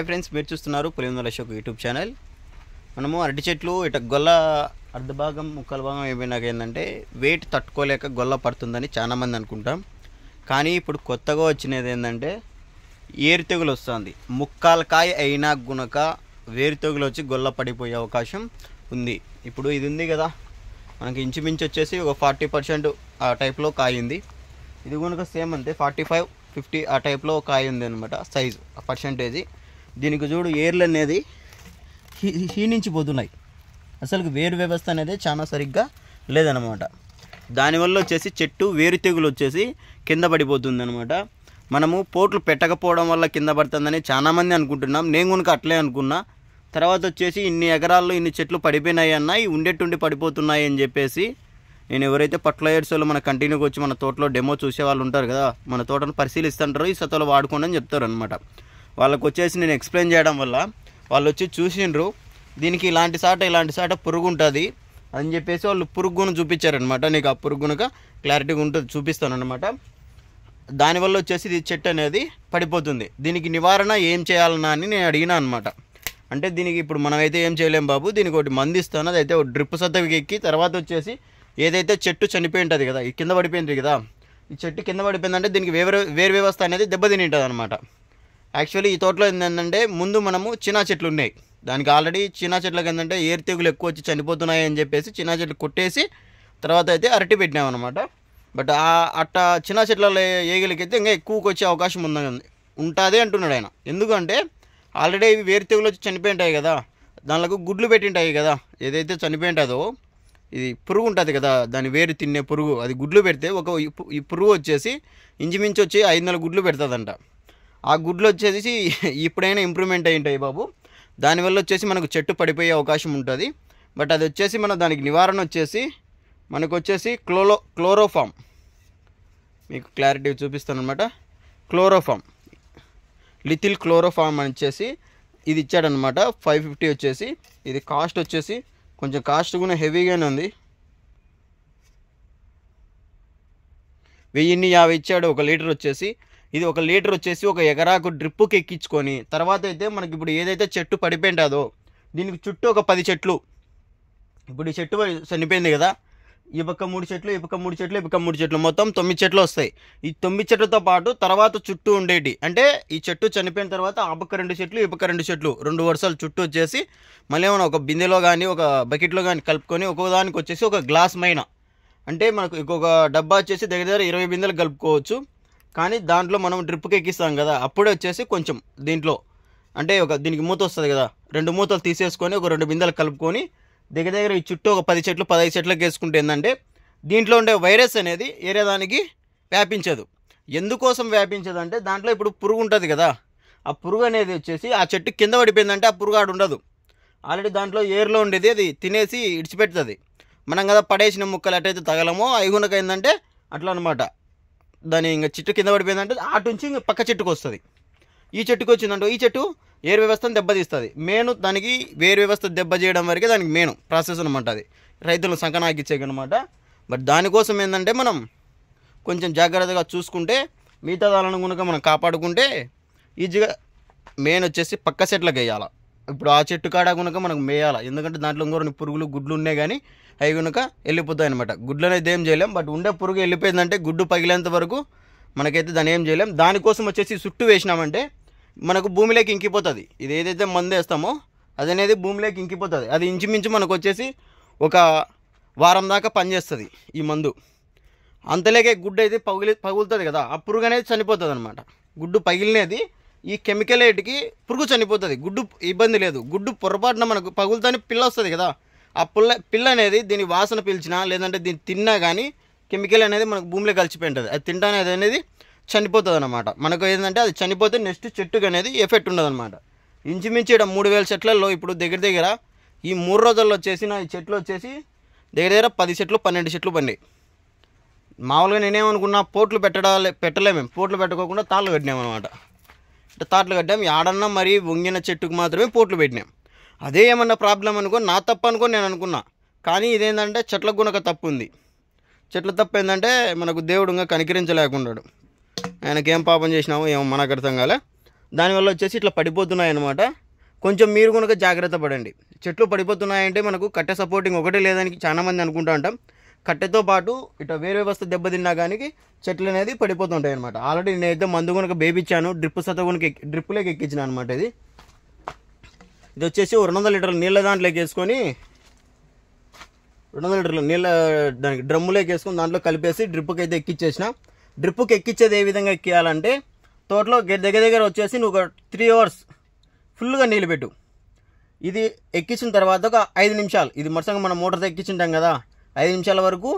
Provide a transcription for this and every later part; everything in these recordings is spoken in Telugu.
హాయ్ ఫ్రెండ్స్, మీరు చూస్తున్నారు పులివెందుల అశోక్ యూట్యూబ్ ఛానల్. మనము అరటి చెట్లు ఇట గొల్ల అర్ధ భాగం ముక్కల భాగం అయిపోయినాక ఏంటంటే వెయిట్ తట్టుకోలేక గొల్ల పడుతుందని చాలామంది అనుకుంటాం. కానీ ఇప్పుడు కొత్తగా వచ్చినది ఏంటంటే ఏరు తెగులు వస్తుంది. ముక్కాల కాయ అయినా గునక వేరు తెగులు వచ్చి గొల్ల పడిపోయే అవకాశం ఉంది. ఇప్పుడు ఇది ఉంది కదా, మనకి ఇంచుమించు వచ్చేసి ఒక 40% ఆ టైప్లో కాయ ఉంది. ఇది కనుక సేమ్ అంతే 45-50 ఆ టైప్లో కాయ ఉంది అనమాట, సైజు పర్సంటేజీ. దీనికి చూడు ఏర్లు అనేది హీనించిపోతున్నాయి. అసలు వేరు వ్యవస్థ అనేది చాలా సరిగ్గా లేదనమాట. దానివల్ల వచ్చేసి చెట్టు వేరు తెగులు వచ్చేసి కింద పడిపోతుంది అనమాట. మనము పోట్లు పెట్టకపోవడం వల్ల కింద పడుతుందని చాలామంది అనుకుంటున్నాం. నేను కనుక అట్లే అనుకున్నా. తర్వాత వచ్చేసి ఇన్ని ఎకరాల్లో ఇన్ని చెట్లు పడిపోయినాయి అన్న, ఈ ఉండేటుండి పడిపోతున్నాయి అని చెప్పేసి నేను ఎవరైతే ఫర్టిలైజర్స్ వాళ్ళు మన కంటిన్యూగా వచ్చి మన తోటలో డెమో చూసే వాళ్ళు ఉంటారు కదా, మన తోటను పరిశీలిస్తుంటారో ఈ సతలో వాడుకోండి అని చెప్తారు అనమాట. వాళ్ళకు వచ్చేసి నేను ఎక్స్ప్లెయిన్ చేయడం వల్ల వాళ్ళు వచ్చి చూసిండ్రు, దీనికి ఇలాంటి సాట పురుగు ఉంటుంది అని చెప్పేసి వాళ్ళు పురుగును చూపించారనమాట. నీకు ఆ పురుగునక క్లారిటీగా ఉంటుంది, చూపిస్తాను అనమాట. దానివల్ల వచ్చేసి ఇది చెట్టు అనేది పడిపోతుంది. దీనికి నివారణ ఏం చేయాలన్నా అని నేను అడిగినా అనమాట. అంటే దీనికి ఇప్పుడు మనమైతే ఏం చేయలేం బాబు, దీనికి ఒకటి మందు ఇస్తాను, అదైతే ఒక డ్రిప్ సత్తవికి ఎక్కి తర్వాత వచ్చేసి ఏదైతే చెట్టు చనిపోయి ఉంటుంది కదా, ఈ కింద పడిపోయింది కదా, ఈ చెట్టు కింద పడిపోయిందంటే దీనికి వేరు వ్యవస్థ అనేది దెబ్బతిని ఉంటుంది అనమాట. యాక్చువల్లీ ఈ తోటలో ఏంటంటే ముందు మనము చిన్న చెట్లు ఉన్నాయి, దానికి ఆల్రెడీ చిన్న చెట్లకు ఏంటంటే ఏరు తెగులు ఎక్కువ వచ్చి చనిపోతున్నాయి అని చెప్పేసి చిన్న చెట్లు కొట్టేసి తర్వాత అయితే అరటి పెట్టినామన్నమాట. బట్ అట్ట చిన్న చెట్లలో ఏగలికైతే ఇంకా ఎక్కువకి వచ్చే అవకాశం ఉంటుంది అంటున్నాడు ఆయన. ఎందుకంటే ఆల్రెడీ ఇవి వేరు తెగులు వచ్చి చనిపోయి ఉంటాయి కదా, దానిలో గుడ్లు పెట్టింటాయి కదా, ఏదైతే చనిపోయి ఉంటుందో ఇది పురుగు ఉంటుంది కదా, దాని వేరు తినే పురుగు, అది గుడ్లు పెడితే ఈ పురుగు వచ్చేసి ఇంచుమించు వచ్చి 500 గుడ్లు పెడుతుందంట. ఆ గుడ్లు వచ్చేసి ఇప్పుడైనా ఇంప్రూవ్మెంట్ అయి ఉంటాయి బాబు. దానివల్ల వచ్చేసి మనకు చెట్టు పడిపోయే అవకాశం ఉంటుంది. బట్ అది వచ్చేసి మన దానికి నివారణ వచ్చేసి మనకు వచ్చేసి క్లోరోఫామ్, మీకు క్లారిటీ చూపిస్తాను అనమాట. క్లోరోఫామ్, లిథిల్ క్లోరోఫామ్ అని వచ్చేసి ఇది ఇచ్చాడనమాట. 550 వచ్చేసి ఇది కాస్ట్ వచ్చేసి కొంచెం కాస్ట్ కూడా హెవీగానే ఉంది. 1050 ఇచ్చాడు 1 లీటర్ వచ్చేసి. ఇది 1 లీటర్ వచ్చేసి 1 ఎకరాకు డ్రిప్పుకి ఎక్కించుకొని తర్వాత అయితే మనకి ఇప్పుడు ఏదైతే చెట్టు పడిపోయింటుందో దీనికి చుట్టూ ఒక 10 చెట్లు, ఇప్పుడు ఈ చెట్టు చనిపోయింది కదా, ఈ పక్క 3 చెట్లు, ఈ పక్క 3 చెట్లు, ఈ పక్క 3 చెట్లు, మొత్తం 9 చెట్లు వస్తాయి. ఈ 9 చెట్లతో పాటు తర్వాత చుట్టూ ఉండేటి, అంటే ఈ చెట్టు చనిపోయిన తర్వాత ఆ పక్క 2 చెట్లు, ఈ పక్క 2 చెట్లు, 2 వరుసలు చుట్టూ వచ్చేసి మళ్ళీ ఏమైనా ఒక బిందెలో కానీ ఒక బకెట్లో కానీ కలుపుకొని ఒక్కొక్కదానికి వచ్చేసి ఒక గ్లాస్ మైన, అంటే మనకు ఇంకొక డబ్బా వచ్చేసి దగ్గర 20 బిందెలు కలుపుకోవచ్చు. కానీ దాంట్లో మనం డ్రిప్కి ఎక్కిస్తాం కదా, అప్పుడే వచ్చేసి కొంచెం దీంట్లో అంటే దీనికి మూత వస్తుంది కదా, 2 మూతలు తీసేసుకొని ఒక 2 బిందెలు కలుపుకొని దగ్గర ఈ చుట్టూ ఒక 10 చెట్లు 15 చెట్లకు వేసుకుంటే ఏంటంటే దీంట్లో ఉండే వైరస్ అనేది ఏరే దానికి వ్యాపించదు. ఎందుకోసం వ్యాపించదు అంటే దాంట్లో ఇప్పుడు పురుగు ఉంటుంది కదా, ఆ పురుగు అనేది వచ్చేసి ఆ చెట్టు కింద పడిపోయిందంటే ఆ పురుగు ఆడు ఉండదు. ఆల్రెడీ దాంట్లో ఏర్లో ఉండేది అది తినేసి ఇడిచిపెడుతుంది. మనం కదా పడేసిన ముక్కలు ఎట్టయితే తగలమో ఐగునక ఏంటంటే అట్లా అనమాట. దాని ఇంకా చెట్టు కింద పడిపోయిందంటే అటు నుంచి ఇంకా పక్క చెట్టుకు వస్తుంది. ఈ చెట్టుకు వచ్చిందంటే ఈ చెట్టు ఏరు వ్యవస్థను దెబ్బతీస్తుంది. మెయిన్ దానికి వేరు వ్యవస్థ దెబ్బ చేయడం వరకే దానికి మెయిన్ ప్రాసెస్ అనమాట. అది రైతులను సంకనాకిచ్చేయనమాట. బట్ దానికోసం ఏంటంటే మనం కొంచెం జాగ్రత్తగా చూసుకుంటే మిగతా దానిని కనుక మనం కాపాడుకుంటే ఈజీగా మెయిన్ వచ్చేసి పక్క చెట్లకు వేయాలి. ఇప్పుడు ఆ చెట్టు కాడ కనుక మనకు మేయాలి, ఎందుకంటే దాంట్లో ఇంకొన్ని పురుగులు గుడ్లు ఉన్నాయి కానీ అవి కనుక వెళ్ళిపోతాయి అనమాట. గుడ్లను అయితే ఏం చేయలేం, బట్ ఉండే పురుగు వెళ్ళిపోయిందంటే గుడ్డు పగిలేంత వరకు మనకైతే దాన్ని ఏం చేయలేం. దానికోసం వచ్చేసి చుట్టూ వేసినామంటే మనకు భూమిలోకి ఇంకిపోతుంది. ఇది ఏదైతే మందు వేస్తామో అది అనేది భూమిలోకి ఇంకిపోతుంది. అది ఇంచుమించు మనకు వచ్చేసి ఒక వారం దాకా పనిచేస్తుంది ఈ మందు. అంతలేకే గుడ్డు అయితే పగులుతుంది కదా, ఆ పురుగు అనేది చనిపోతుంది అనమాట. గుడ్డు పగిలినది ఈ కెమికల్ ఏటికి పురుగు చనిపోతుంది, గుడ్డు ఇబ్బంది లేదు. గుడ్డు పొరపాటున మనకు పగులుతాని పిల్ల వస్తుంది కదా, ఆ పిల్ల అనేది దీని వాసన పీల్చినా లేదంటే దీన్ని తిన్నా కానీ కెమికల్ అనేది మనకు భూమిలో కలిసిపోయి ఉంటుంది. అది తింటానే అనేది చనిపోతుంది అనమాట. మనకు ఏంటంటే అది చనిపోతే నెక్స్ట్ చెట్టుకు అనేది ఎఫెక్ట్ ఉండదు అనమాట. ఇంచుమించు ఇక్కడ 3000 చెట్లలో ఇప్పుడు దగ్గర ఈ 3 రోజుల్లో వచ్చేసి నా ఈ చెట్లు వచ్చేసి దగ్గర 10 చెట్లు 12 చెట్లు పండి. మామూలుగా నేనేమనుకున్నా పోట్లు పెట్టలేము మేము, పోట్లు పెట్టుకోకుండా తాళ్ళు కట్టినామన్నమాట. అంటే తాట్లు కట్టాం, ఆడన్నా మరీ వంగిన చెట్టుకు మాత్రమే పోట్లు పెట్టినాం. అదే ఏమన్నా ప్రాబ్లం అనుకో, నా తప్పు అనుకో నేను అనుకున్నా. కానీ ఇదేంటంటే చెట్లకు గుణక తప్పు ఉంది. చెట్ల తప్పు ఏంటంటే మనకు దేవుడు ఇంకా కనికరించలేకున్నాడు. ఆయనకేం పాపం చేసినామో ఏమో మనకు అర్థం కాలే. దానివల్ల వచ్చేసి ఇట్లా పడిపోతున్నాయి అన్నమాట. కొంచెం మీరు కనుక జాగ్రత్త పడండి. చెట్లు పడిపోతున్నాయంటే మనకు కట్టె సపోర్టింగ్ ఒకటే లేదని చాలామంది అనుకుంటూ ఉంటాం. కట్టెతో పాటు ఇట్లా వేరే వ్యవస్థ దెబ్బతిన్నా కానీ చెట్లు అనేది పడిపోతుంటాయి అనమాట. ఆల్రెడీ నేనైతే మందు కనుక బేబిచ్చాను, డ్రిప్పులోకి ఎక్కించిన అనమాట. ఇది వచ్చేసి 200 లీటర్ల నీళ్ళ దాంట్లోకి వేసుకొని 200 లీటర్ల నీళ్ళ దానికి డ్రమ్ములోకి వేసుకొని దాంట్లో కలిపేసి డ్రిప్పుకి అయితే ఎక్కించేసిన. డ్రిప్పుకి ఎక్కించేది ఏ విధంగా ఎక్కియాలంటే తోటలో దగ్గర వచ్చేసి నువ్వు ఒక 3 hours ఫుల్గా నీళ్ళు పెట్టు. ఇది ఎక్కించిన తర్వాత ఒక 5 నిమిషాలు, ఇది మొత్తంగా మనం మోటార్తో ఎక్కించుంటాం కదా, 5 నిమిషాల వరకు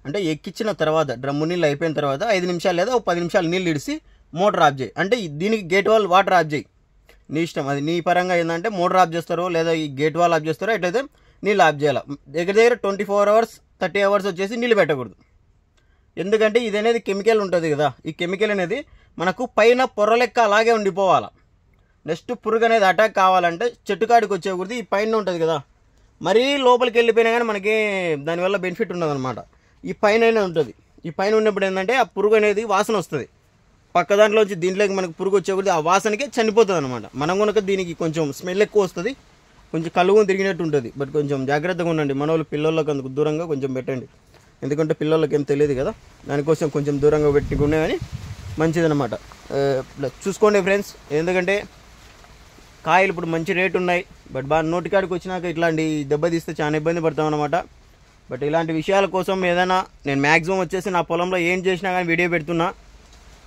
అంటే ఎక్కించిన తర్వాత డ్రమ్ము నీళ్ళు అయిపోయిన తర్వాత 5 నిమిషాలు లేదా ఒక 10 నిమిషాలు నీళ్ళు ఇడిసి మోటార్ ఆఫ్ చేయి. అంటే దీనికి గేట్ వాల్ వాటర్ ఆఫ్ చేయి, నీ ఇష్టం. అది నీ పరంగా ఏంటంటే మోటార్ ఆఫ్ చేస్తారో లేదా ఈ గేట్ వాల్ ఆఫ్ చేస్తారో ఎట్లయితే నీళ్ళు ఆఫ్ చేయాలి. దగ్గర 24 hours 30 hours వచ్చేసి నీళ్ళు పెట్టకూడదు. ఎందుకంటే ఇది అనేది కెమికల్ ఉంటుంది కదా, ఈ కెమికల్ అనేది మనకు పైన పొర లెక్క అలాగే ఉండిపోవాలి. నెక్స్ట్ పురుగు అనేది అటాక్ కావాలంటే చెట్టు కాడికి వచ్చేకూడదు, ఈ పైన ఉంటుంది కదా, మరీ లోపలికి వెళ్ళిపోయినా కానీ మనకి దానివల్ల బెనిఫిట్ ఉండదు అనమాట. ఈ పైన ఉంటుంది. ఈ పైన ఉన్నప్పుడు ఏంటంటే ఆ పురుగు అనేది వాసన వస్తుంది, పక్క దాంట్లోంచి దీంట్లోకి మనకు పురుగు వచ్చేకూడదు, ఆ వాసనకే చనిపోతుంది అనమాట. మనం కనుక దీనికి కొంచెం స్మెల్ ఎక్కువ వస్తుంది, కొంచెం కలుగు తిరిగినట్టు ఉంటుంది. బట్ కొంచెం జాగ్రత్తగా ఉండండి. మన వాళ్ళు పిల్లలకి అందుకు దూరంగా కొంచెం పెట్టండి, ఎందుకంటే పిల్లలకి ఏం తెలియదు కదా, దానికోసం కొంచెం దూరంగా పెట్టుకునే కానీ మంచిదన్నమాట. చూసుకోండి ఫ్రెండ్స్, ఎందుకంటే కాయలు ఇప్పుడు మంచి రేటు ఉన్నాయి. బట్ బాగా నోటికాడికి వచ్చినాక ఇట్లాంటి దెబ్బతీస్తే చాలా ఇబ్బంది పడతాం అనమాట. బట్ ఇలాంటి విషయాల కోసం ఏదైనా నేను మ్యాక్సిమం వచ్చేసి నా పొలంలో ఏం చేసినా కానీ వీడియో పెడుతున్నా.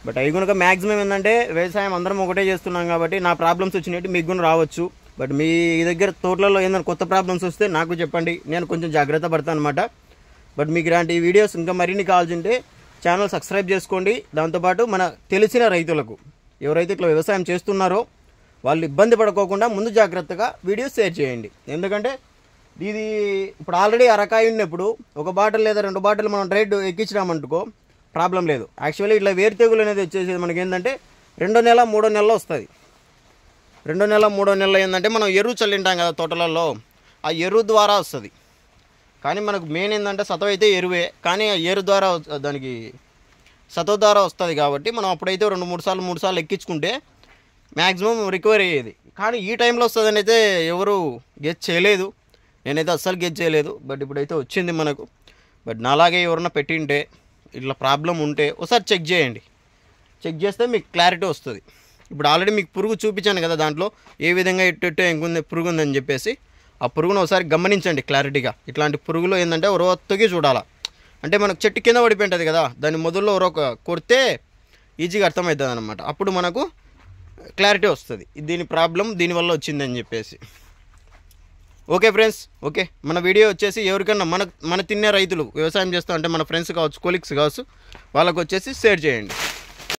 బట్ అవి కనుక మ్యాక్సిమం ఏంటంటే వ్యవసాయం అందరం ఒకటే చేస్తున్నాం కాబట్టి నా ప్రాబ్లమ్స్ వచ్చినట్టు మీకు కూడా రావచ్చు. బట్ మీ దగ్గర తోటలలో ఏదైనా కొత్త ప్రాబ్లమ్స్ వస్తే నాకు చెప్పండి, నేను కొంచెం జాగ్రత్త పడతాను అనమాట. బట్ మీకు ఇలాంటి వీడియోస్ ఇంకా మరిన్ని కావాల్సింటే ఛానల్ సబ్స్క్రైబ్ చేసుకోండి. దాంతోపాటు మన తెలిసిన రైతులకు ఎవరైతే ఇట్లా వ్యవసాయం చేస్తున్నారో వాళ్ళు ఇబ్బంది పడుకోకుండా ముందు జాగ్రత్తగా వీడియోస్ షేర్ చేయండి. ఎందుకంటే ఇది ఇప్పుడు ఆల్రెడీ అరకాయ ఉన్నప్పుడు ఒక బాటిల్ లేదా 2 బాటిల్ మనం రేట్ ఎక్కించినామనుకో ప్రాబ్లం లేదు. యాక్చువల్లీ ఇట్లా వేరు తెగులు అనేది వచ్చేసి మనకి ఏంటంటే 2వ నెల 3వ నెలలో వస్తుంది. 2వ నెల 3వ నెలలో ఏంటంటే మనం ఎరువు చల్లింటాం కదా తోటలలో, ఆ ఎరువు ద్వారా వస్తుంది. కానీ మనకు మెయిన్ ఏంటంటే సతవ అయితే ఎరువే, కానీ ఆ ఎరువు ద్వారా దానికి సతవ ద్వారా వస్తుంది కాబట్టి మనం అప్పుడైతే 2-3 సార్లు ఎక్కించుకుంటే మ్యాక్సిమం రికవరీ అయ్యేది. కానీ ఈ టైంలో వస్తుందని అయితే ఎవరు గెస్ చేయలేదు, నేనైతే అస్సలు గెస్ చేయలేదు. బట్ ఇప్పుడైతే వచ్చింది మనకు. బట్ నాలాగే ఎవరన్నా పెట్టింటే ఇట్లా ప్రాబ్లం ఉంటే ఒకసారి చెక్ చేయండి, చెక్ చేస్తే మీకు క్లారిటీ వస్తుంది. ఇప్పుడు ఆల్రెడీ మీకు పురుగు చూపించాను కదా, దాంట్లో ఏ విధంగా ఎట్టు ఎంకుంది పురుగు ఉందని చెప్పేసి ఆ పురుగును ఒకసారి గమనించండి క్లారిటీగా. ఇట్లాంటి పురుగులో ఏంటంటే ఒరొత్తగి చూడాలా, అంటే మనకు చెట్టు కింద పడిపోయింటుంది కదా, దాని మొదల్లో కొడితే ఈజీగా అర్థమవుతుంది అనమాట. అప్పుడు మనకు క్లారిటీ వస్తుంది దీని ప్రాబ్లం దీనివల్ల వచ్చిందని చెప్పేసి. ఓకే ఫ్రెండ్స్, ఓకే మన వీడియో వచ్చేసి ఎవరికన్నా మన తిన్నే రైతులు వ్యవసాయం చేస్తూ అంటే మన ఫ్రెండ్స్ కావచ్చు, కొలీగ్స్ కావచ్చు, వాళ్ళకు వచ్చేసి షేర్ చేయండి.